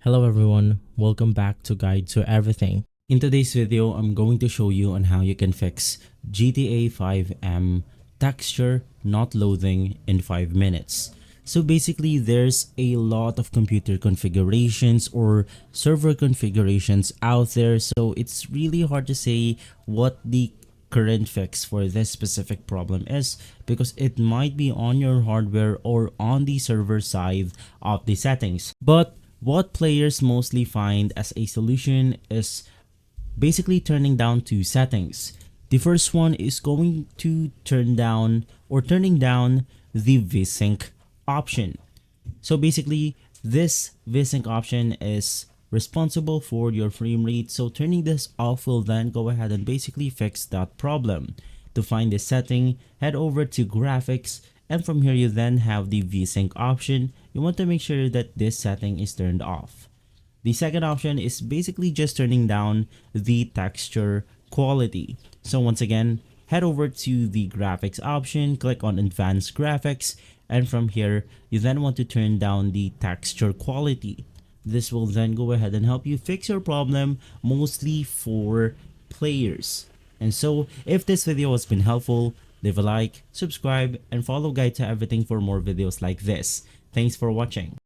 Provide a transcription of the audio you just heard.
Hello everyone, welcome back to Guide to Everything. In today's video, I'm going to show you on how you can fix GTA 5M texture not loading in 5 minutes. So basically, there's a lot of computer configurations or server configurations out there, so it's really hard to say what the current fix for this specific problem is because it might be on your hardware or on the server side of the settings. But what players mostly find as a solution is basically turning down two settings. The first one is going to turning down the VSync option. So basically, this VSync option is responsible for your frame rate, so turning this off will then go ahead and basically fix that problem. To find this setting, head over to graphics, and from here you then have the VSync option. You want to make sure that this setting is turned off. The second option is basically just turning down the texture quality. So once again, head over to the graphics option, click on advanced graphics, and from here you then want to turn down the texture quality. This will then go ahead and help you fix your problem, mostly for players. And so if this video has been helpful, leave a like, subscribe, and follow Guide to Everything for more videos like this. Thanks for watching.